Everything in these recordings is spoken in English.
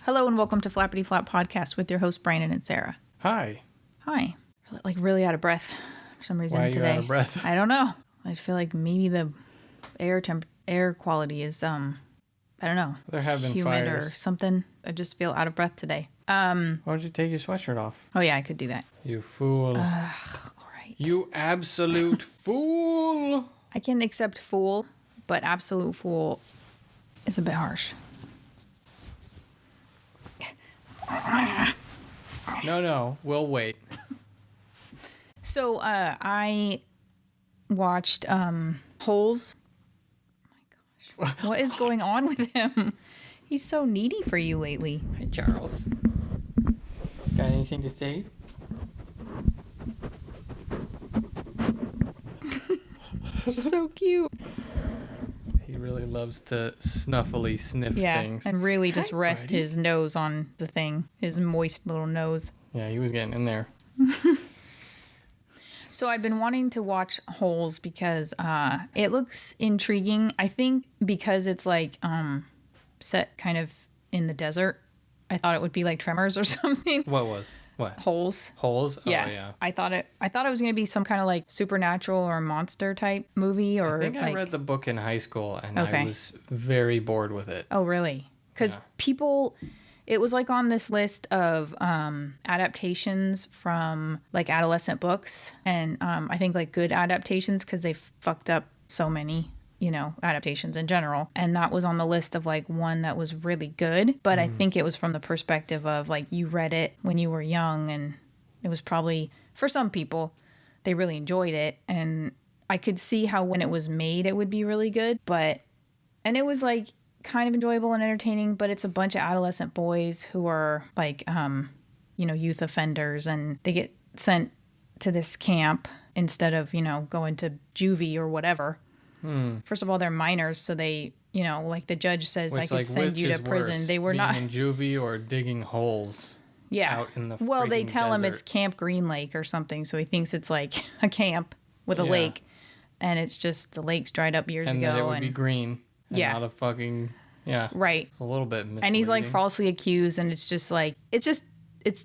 Hello and welcome to Flappity Flap Podcast with your hosts Brandon and Sarah. Hi. Hi. Like really out of breath for some reason Why are today. you out of breath? I don't know. I feel like maybe the air quality is I don't know. There have been humid fires. or something. I just feel out of breath today. Why don't you take your sweatshirt off? Oh yeah, I could do that. You fool. All right. You absolute fool. I can accept fool, but absolute fool is a bit harsh. No, we'll wait. So I watched Holes. Oh my gosh. What is going on with him? He's so needy for you lately. Hi, Charles. Got anything to say? So cute. He really loves to snuffily sniff things. And really just rest buddy. his nose on the thing. His moist little nose. Yeah, he was getting in there. So I've been wanting to watch Holes because it looks intriguing. I think because it's like set kind of in the desert. I thought it would be like Tremors or something. What? Holes. Holes? Yeah. Oh, yeah. I thought it was going to be some kind of like supernatural or monster type movie or I think like, I read the book in high school and Okay. I was very bored with it. Oh, really? Cuz Yeah. it was like on this list of adaptations from like adolescent books and I think like good adaptations cuz they fucked up so many, adaptations in general. And that was on the list of like one that was really good, but I think it was from the perspective of like you read it when you were young and it was probably for some people they really enjoyed it and I could see how when it was made it would be really good, and it was like kind of enjoyable and entertaining, but it's a bunch of adolescent boys who are like youth offenders and they get sent to this camp instead of going to juvie or whatever. First of all, they're minors, so they like the judge says I could send you to prison. They were being not in juvie or digging holes. yeah Out in the well they freaking tell him desert. it's Camp Green Lake or something, so he thinks it's like a camp with a Yeah. lake and it's just the lake's dried up years And ago that it would and be green. And Yeah. not a fucking... Yeah. right. It's a little bit misleading. And he's like falsely accused and it's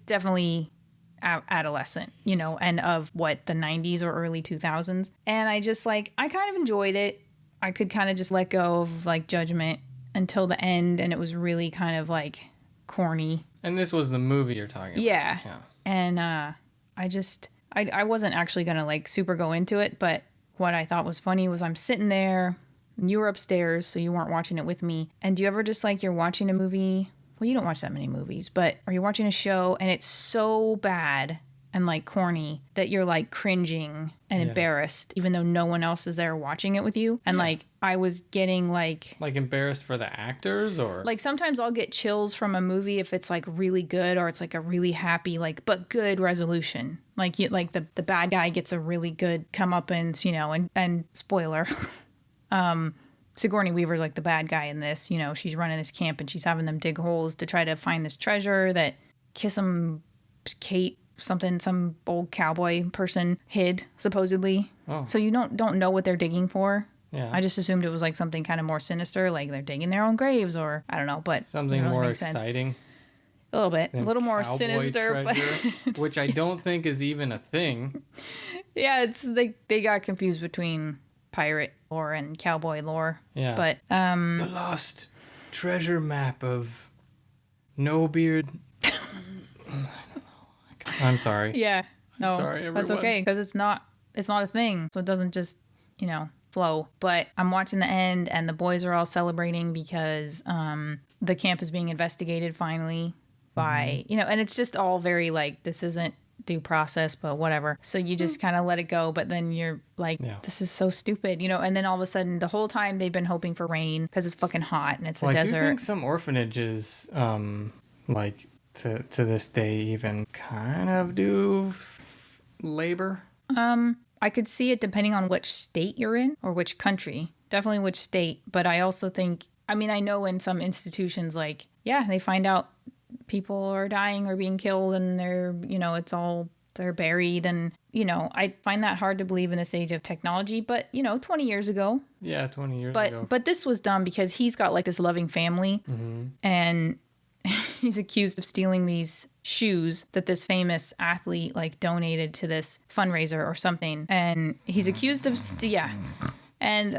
definitely adolescent, and of what the 90s or early 2000s. And I kind of enjoyed it. I could kind of just let go of like judgment until the end, and it was really kind of like corny. And this was the movie you're talking about. Yeah. Yeah. And I wasn't actually gonna like super go into it, but what I thought was funny was I'm sitting there and you were upstairs, so you weren't watching it with me. And do you ever just like you're watching a movie? Well, you don't watch that many movies, but are you watching a show and it's so bad and like corny that you're like cringing and Yeah. embarrassed, even though no one else is there watching it with you? And like I was getting like Embarrassed for the actors or... sometimes I'll get chills from a movie if it's like really good or it's like a really happy but good resolution. Like the bad guy gets a really good comeuppance, and spoiler. Sigourney Weaver's like the bad guy in this, she's running this camp and she's having them dig holes to try to find this treasure that Kate something, some old cowboy person hid supposedly. Oh. So you don't know what they're digging for. Yeah. I just assumed it was like something kind of more sinister, like they're digging their own graves or I don't know, but it Something doesn't really more make sense. exciting. A little bit, a than little more cowboy sinister, treasure, which I don't think is even a thing. yeah, it's like they got confused between pirate lore and cowboy lore. Yeah. But The lost treasure map of No Beard. I'm sorry. yeah, no, sorry, that's everyone. okay because it's not a thing, so it doesn't just flow. But I'm watching the end, and the boys are all celebrating because the camp is being investigated finally by and it's just all very like this isn't due process, but whatever. So you just kind of let it go, but then you're like, this is so stupid, and then all of a sudden the whole time they've been hoping for rain because it's fucking hot and it's Well, the I do desert. think some orphanages, to this day, even kind of do labor. I could see it depending on which state you're in or which country. Definitely which state. But I also think, I know in some institutions, like, they find out people are dying or being killed and they're, they're buried. And, I find that hard to believe in this age of technology. But, 20 years ago. Yeah, 20 years But ago. But this was dumb because he's got like this loving family. And he's accused of stealing these shoes that this famous athlete like donated to this fundraiser or something, and he's accused of and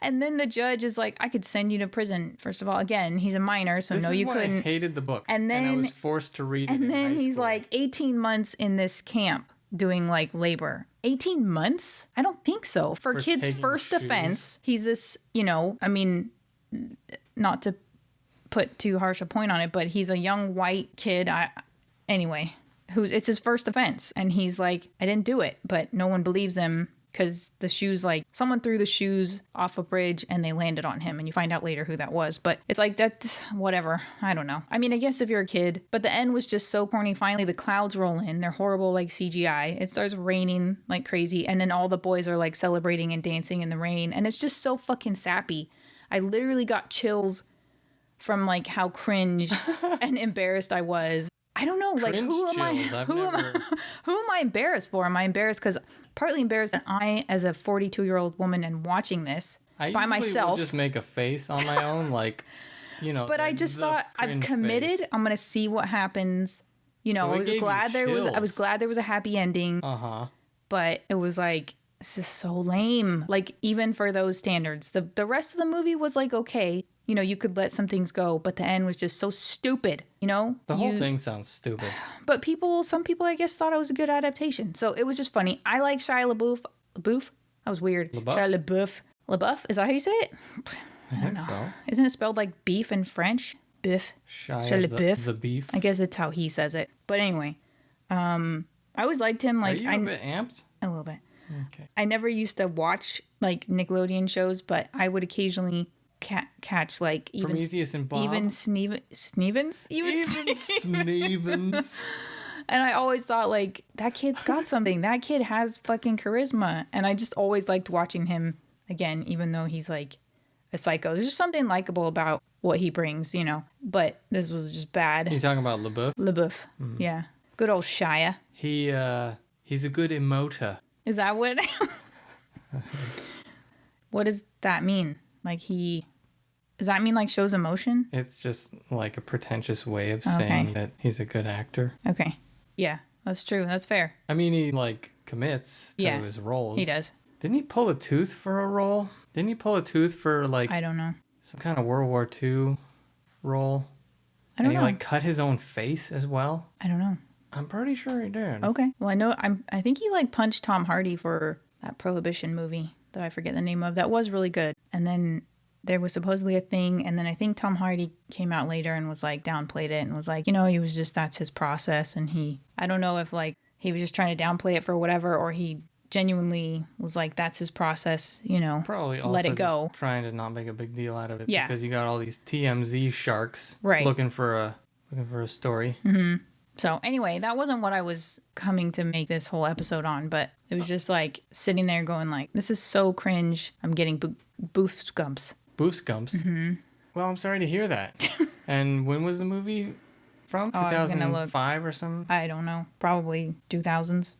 and then the judge is like, I could send you to prison. First of all, again, he's a minor, so This no, is you why couldn't. I hated the book, And then I was forced to read it. And then he's school. like 18 months in this camp doing like labor. 18 months? I don't think so. For kid's taking first shoes. offense, he's this, you know, I mean, not to put too harsh a point on it, but he's a young white kid. Anyway, it's his first offense. And he's like, I didn't do it, but no one believes him because the shoes, like someone threw the shoes off a bridge and they landed on him, and you find out later who that was. But it's like, that's whatever. I don't know. I mean, I guess if you're a kid, but the end was just so corny. Finally, the clouds roll in. They're horrible, like CGI. It starts raining like crazy. And then all the boys are like celebrating and dancing in the rain. And it's just so fucking sappy. I literally got chills from like how cringe and embarrassed I was. I don't know, like Cringe who am I? chills. Who am I embarrassed for? Am I embarrassed because partly embarrassed that I, as a 42-year-old woman, am watching this I by usually myself? will just make a face on my own, like, you know. But I just thought I've cringe committed. face. I'm gonna see what happens. You know, So I it was gave you glad there was. I was chills. glad there was a happy ending. But it was like, this is so lame. Like, even for those standards, the rest of the movie was like okay. You know, you could let some things go, but the end was just so stupid. You know, The whole thing sounds stupid. But some people, I guess, thought it was a good adaptation. So it was just funny. I like Shia LaBeouf. LaBeouf? That was weird. LaBeouf? Shia LaBeouf. LaBeouf? Is that how you say it? I think so. Isn't it spelled like beef in French? Biff. Shia LaBeouf. the beef. I guess it's how he says it. But anyway, I always liked him. Like, Are you a bit amped? a little bit. Okay. I never used to watch like Nickelodeon shows, but I would occasionally catch like even Prometheus and Bob. even Snevens. Even Snevens. And I always thought, like, that kid's got something. That kid has fucking charisma. And I just always liked watching him again, even though he's like a psycho. There's just something likable about what he brings, you know. But this was just bad. You talking about LaBeouf? LaBeouf. Yeah. Good old Shia. He's a good emoter. Is that what? What does that mean? Like does that mean like shows emotion? It's just like a pretentious way of saying that he's a good actor. Okay. Yeah, that's true. That's fair. I mean, he like commits to Yeah, his roles. he does. Didn't he pull a tooth for a role? Didn't he pull a tooth for like I don't know. some kind of World War II role? I don't and he know. like cut his own face as well. I don't know. I'm pretty sure he did. Okay. Well, I think he like punched Tom Hardy for that Prohibition movie that I forget the name of. That was really good. And then there was supposedly a thing, and then I think Tom Hardy came out later and was like downplayed it and was like, you know, he was just, that's his process, and I don't know if like he was just trying to downplay it for whatever, or he genuinely was like, that's his process, you know. Probably also let it go. just trying to not make a big deal out of it. Yeah. Because you got all these TMZ sharks Right. looking for a story. So anyway, that wasn't what I was coming to make this whole episode on, but it was just like sitting there going like, this is so cringe. I'm getting boofscumps. Boofscumps. Mm-hmm. Well, I'm sorry to hear that. And when was the movie from? Oh, I was gonna 2005 or something? I don't know. Probably 2000s.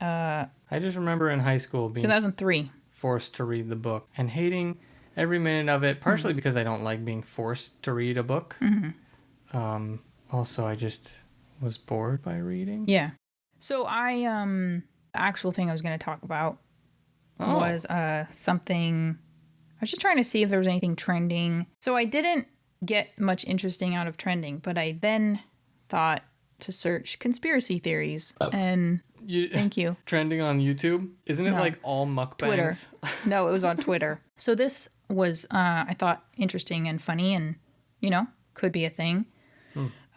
I just remember in high school being 2003. forced to read the book and hating every minute of it, partially because I don't like being forced to read a book. Also, I just was bored by reading. Yeah. So the actual thing I was going to talk about Oh. was something. I was just trying to see if there was anything trending. So I didn't get much interesting out of trending, but I then thought to search conspiracy theories. And thank you. Trending on YouTube? Isn't it No. like all mukbangs? Twitter. No, it was on Twitter. So this was, I thought, interesting and funny and, you know, could be a thing.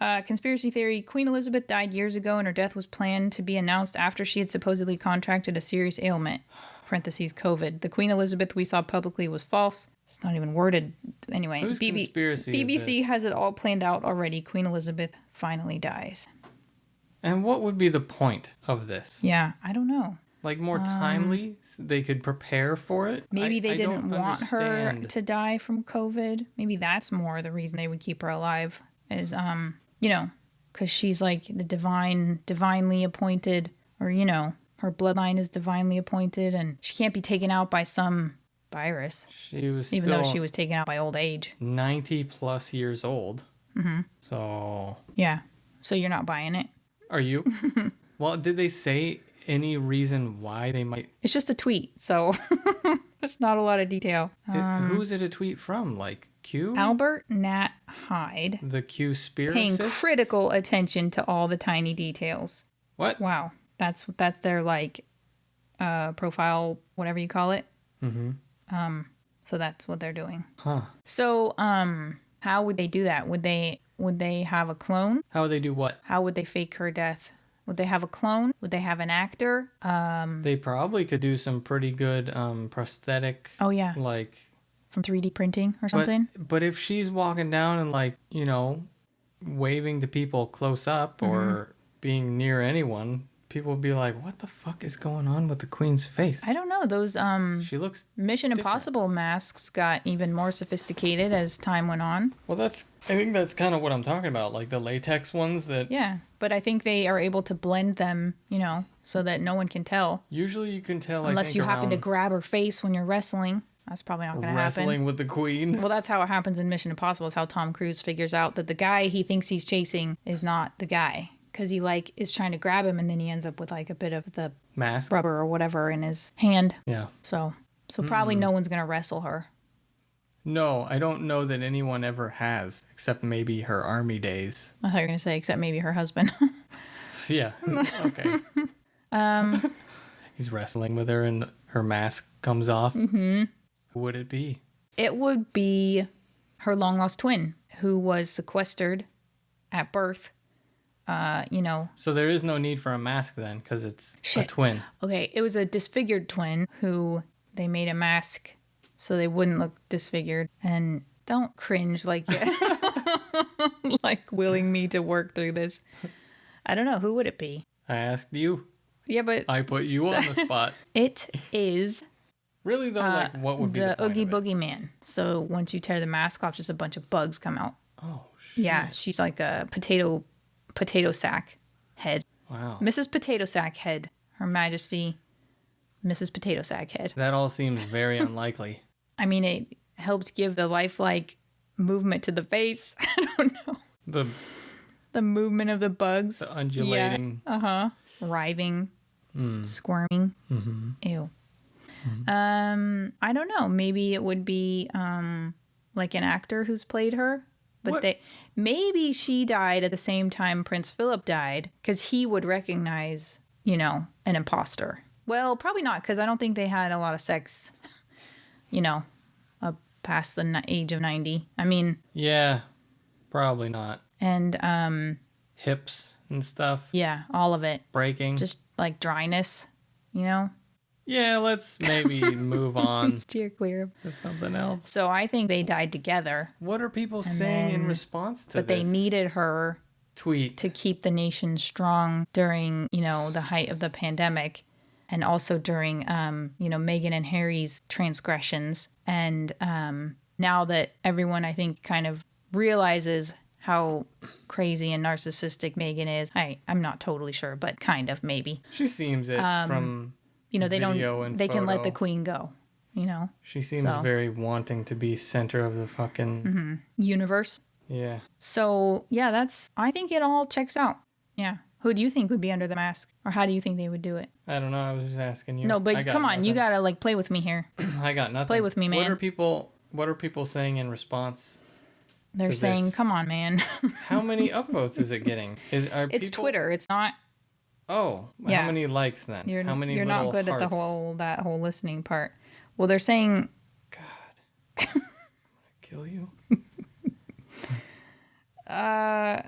Conspiracy theory. Queen Elizabeth died years ago and her death was planned to be announced after she had supposedly contracted a serious ailment. Parentheses, COVID. The Queen Elizabeth we saw publicly was false. It's not even worded. Anyway, Whose conspiracy is BBC this? has it all planned out already. Queen Elizabeth finally dies. And what would be the point of this? Yeah, I don't know. Like more timely, so they could prepare for it? Maybe they I didn't don't want her understand. to die from COVID. Maybe that's more the reason they would keep her alive is, you know, because she's like the divinely appointed, or, you know, her bloodline is divinely appointed and she can't be taken out by some virus, She was even still though she was taken out by old age. 90 plus years old. Mm-hmm. So, Yeah. So you're not buying it? are you? Well, did they say any reason why they might? It's just a tweet, so there's not a lot of detail. Who's it a tweet from? Like Q? Albert Nat Hyde The Q spear paying assists? critical attention to all the tiny details. What? Wow, that's their like profile, whatever you call it. Mm-hmm. So that's what they're doing. Huh. So how would they do that? Would they have a clone? How would they do what? How would they fake her death? Would they have a clone? Would they have an actor? They probably could do some pretty good prosthetic. Oh yeah, Like, from 3D printing or something. but if she's walking down and like, you know, waving to people close up Mm-hmm. or being near anyone, people would be like, "What the fuck is going on with the queen's face?" I don't know. Those She looks Mission different. Impossible masks got even more sophisticated as time went on. well. I think that's kind of what I'm talking about, like the latex ones that Yeah, but I think they are able to blend them, you know, so that no one can tell. usually you can tell. I Unless think, you happen to around grab her face when you're wrestling. That's probably not going to happen. wrestling with the queen. Well, that's how it happens in Mission Impossible. Is how Tom Cruise figures out that the guy he thinks he's chasing is not the guy. Because he, like, is trying to grab him and then he ends up with, like, a bit of the Mask. rubber or whatever in his hand. Yeah. So probably no one's going to wrestle her. No, I don't know that anyone ever has, except maybe her army days. I thought you were going to say, except maybe her husband. Yeah. Okay. He's wrestling with her and her mask comes off. Mm-hmm. Who would it be? It would be her long lost twin who was sequestered at birth. You know, So there is no need for a mask then, because it's a Shit. twin. okay, it was a disfigured twin who they made a mask so they wouldn't look disfigured. And don't cringe like like willing me to work through this. I don't know, who would it be? I asked you. Yeah, but I put you on the spot. it is Really though, like what would be the the point Oogie of it? Boogie Man. So once you tear the mask off, just a bunch of bugs come out. Oh shit. Yeah, she's like a potato sack head. Wow. Mrs. Potato Sack Head. Her Majesty Mrs. Potato Sack Head. That all seems very unlikely. I mean, it helps give the lifelike movement to the face. I don't know. The movement of the bugs. The undulating. Yeah. Writhing. Squirming. Mm-hmm. Ew. Mm-hmm. I don't know. Maybe it would be like an actor who's played her. But What? maybe she died at the same time Prince Philip died because he would recognize, you know, an imposter. Well, probably not because I don't think they had a lot of sex, you know, past the age of 90. I mean, Yeah. Probably not. and Hips and stuff. yeah, all of it. Breaking. Just like dryness, you know, Yeah, let's maybe move on steer clear. to something else. So I think they died together, What are people saying in then- response to but this they needed her tweet? to keep the nation strong during, you know, the height of the pandemic and also during, you know, Meghan and Harry's transgressions. And now that everyone, I think, kind of realizes how crazy and narcissistic Meghan is, I'm not totally sure, but kind of maybe. She seems it from. You know, they Video don't, and they can let the photo. queen go, you know, She seems So. very wanting to be center of the fucking. universe. Yeah. So yeah, I think it all checks out. Yeah. Who do you think would be under the mask? Or how do you think they would do it? I don't know. I was just asking you. No, I but got come on, you nothing. gotta like play with me here. I got nothing. play with me, man. What are people saying in response? They're to saying, this? "Come on, man." How many upvotes is it getting? It's people- Twitter. It's not. Oh, Yeah. how many likes then? You're how many you're not little good at the hearts? that whole listening part. Well, they're saying, Kill you? I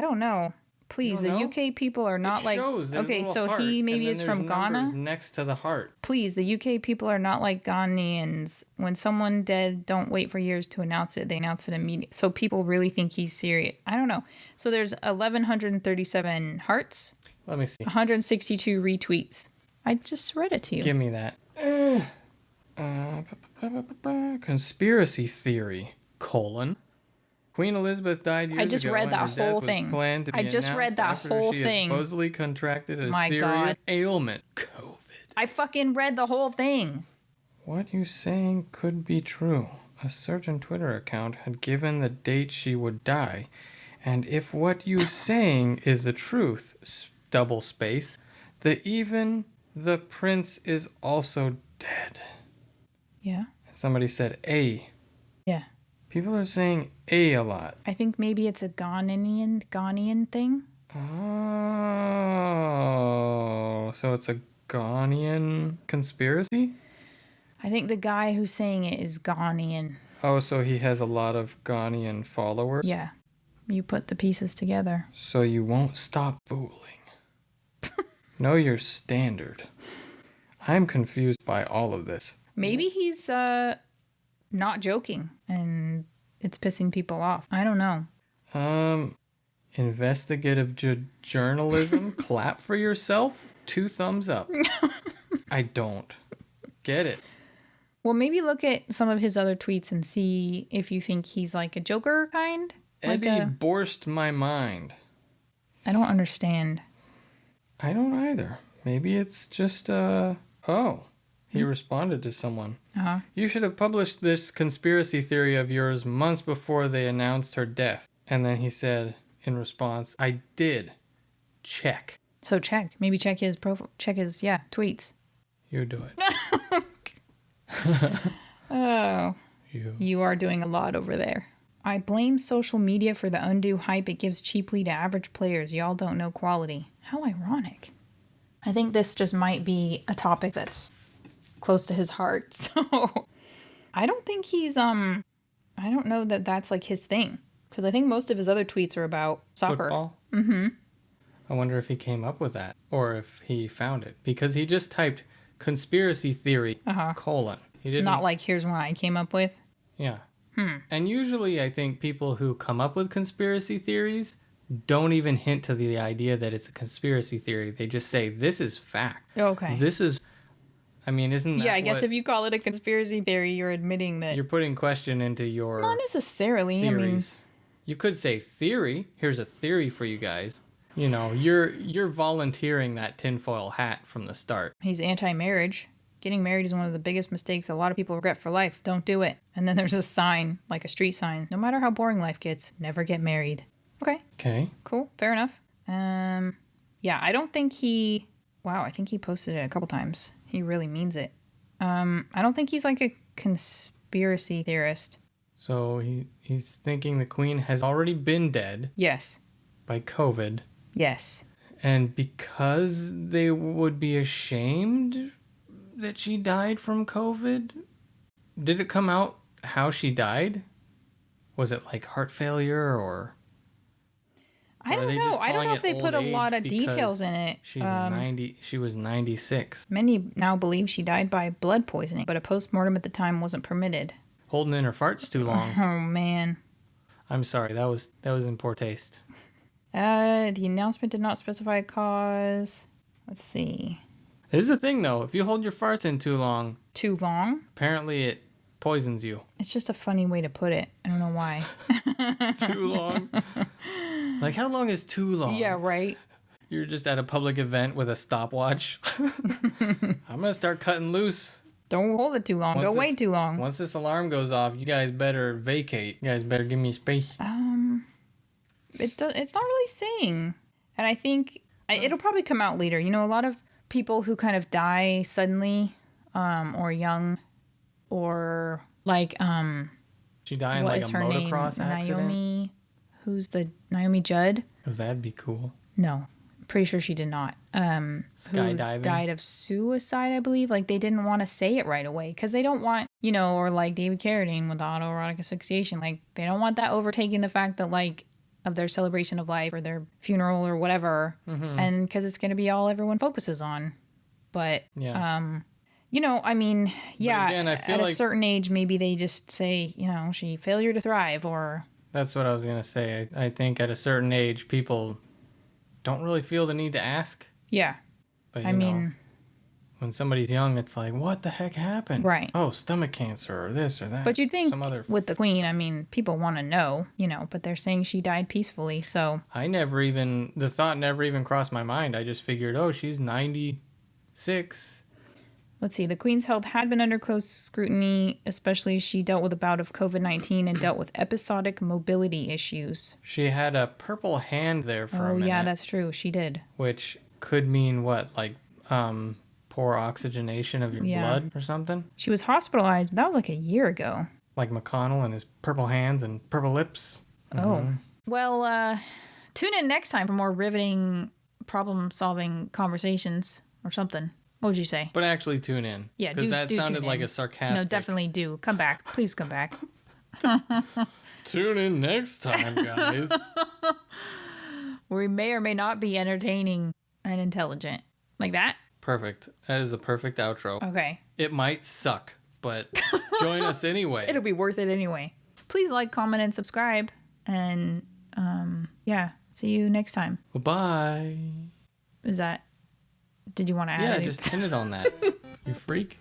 don't know. Please, You the don't know? UK people are not It like. shows. There's a Okay, little so heart, he and maybe then is there's from Ghana. numbers next to the heart. Please, the UK people are not like Ghanaians. When someone dead, don't wait for years to announce it. They announce it immediately. So people really think he's serious. I don't know. So there's 1,137 hearts, Let me see. 162 retweets. I just read it to you. Give me that. Conspiracy theory: Queen Elizabeth died years ago. I just read and that her death whole was thing. planned to be I just read announced that after whole she had thing. supposedly contracted a My serious God. ailment. COVID. I fucking read the whole thing. What you saying could be true. A certain Twitter account had given the date she would die. And if what you saying is the truth, double space, the prince is also dead. Yeah. Somebody said A. Yeah. People are saying A lot. I think maybe it's a Ghanaian thing. Oh, so it's a Ghanaian conspiracy? I think the guy who's saying it is Ghanaian. Oh, so he has a lot of Ghanaian followers? Yeah. You put the pieces together. So you won't stop fooling. Know your standard. I'm confused by all of this. Maybe he's not joking and it's pissing people off. I don't know. Investigative journalism? Clap for yourself? 2 thumbs up. I don't get it. Well, maybe look at some of his other tweets and see if you think he's like a Joker kind. Eddie borscht my mind. I don't understand. I don't either. Maybe it's just, he responded to someone. Uh-huh. You should have published this conspiracy theory of yours months before they announced her death. And then he said in response, I did. Check. So check. Maybe check his profile. Check his, tweets. You do it. Oh. You are doing a lot over there. I blame social media for the undue hype it gives cheaply to average players. Y'all don't know quality. How ironic. I think this just might be a topic that's close to his heart. So I don't think he's, I don't know that that's like his thing. Because I think most of his other tweets are about soccer. Football? Mm-hmm. I wonder if he came up with that or if he found it. Because he just typed conspiracy theory, colon. He didn't. Not like, here's one I came up with. Yeah. And usually I think people who come up with conspiracy theories don't even hint to the idea that it's a conspiracy theory. They just say, this is fact. Okay. This is, I mean, isn't that I guess if you call it a conspiracy theory, you're admitting that. You're putting question into your Not necessarily. theories. I mean, you could say theory. Here's a theory for you guys. You know, you're volunteering that tinfoil hat from the start. he's anti-marriage. Getting married is one of the biggest mistakes a lot of people regret for life. Don't do it. And then there's a sign, like a street sign. No matter how boring life gets, never get married. Okay, cool, fair enough. Yeah, I don't think he. Wow, I think he posted it a couple times. He really means it. I don't think he's like a conspiracy theorist. So he's thinking the queen has already been dead Yes. by COVID. Yes. And because they would be ashamed that she died from COVID, did it come out how she died? Was it like heart failure or? I don't know. I don't know if they put a lot of details in it. She's 90. She was 96. Many now believe she died by blood poisoning, but a post-mortem at the time wasn't permitted. Holding in her farts too long. Oh, man. I'm sorry. That was in poor taste. The announcement did not specify a cause. Let's see. This is the thing, though. If you hold your farts in too long, Too long? apparently it poisons you. It's just a funny way to put it. I don't know why. Too long? Like, how long is too long? Yeah, right? You're just at a public event with a stopwatch. I'm going to start cutting loose. Don't hold it too long. Don't wait too long. Once this alarm goes off, you guys better vacate. You guys better give me space. It's not really saying. And I think it'll probably come out later. You know, a lot of people who kind of die suddenly or young or like She died in what like is a her name? motocross accident? Naomi Judd? Because that'd be cool. No, pretty sure she did not. Skydiving? Who died of suicide, I believe. Like, they didn't want to say it right away because they don't want, you know, or like David Carradine with autoerotic asphyxiation. Like, they don't want that overtaking the fact that, like, of their celebration of life or their funeral or whatever. Mm-hmm. And because it's going to be all everyone focuses on. But, Yeah. you know, I mean, yeah, again, I feel at a like- certain age, maybe they just say, you know, she failure to thrive or. That's what I was going to say. I think at a certain age, people don't really feel the need to ask. Yeah. But, I you know, mean, when somebody's young, it's like, what the heck happened? Right. Oh, stomach cancer or this or that. but you'd think Some other... with the queen, I mean, people want to know, you know, but they're saying she died peacefully. So the thought never even crossed my mind. I just figured, oh, she's 96. Let's see. The Queen's health had been under close scrutiny, especially she dealt with a bout of COVID-19 and dealt with episodic mobility issues. She had a purple hand there for a minute. Oh, yeah, that's true. She did. Which could mean what? Like, poor oxygenation of your blood or something? She was hospitalized, but that was like a year ago. Like McConnell and his purple hands and purple lips. Oh. Well, tune in next time for more riveting problem-solving conversations or something. What would you say? But actually tune in. Yeah, because that sounded tune like in. a sarcastic. No, definitely do. Come back. Please come back. Tune in next time, guys. We may or may not be entertaining and intelligent. Like that? Perfect. That is a perfect outro. Okay. It might suck, but join us anyway. It'll be worth it anyway. Please like, comment, and subscribe. And, yeah, see you next time. Bye-bye. Did you want to add Yeah, anything? just pin it on that. You freak.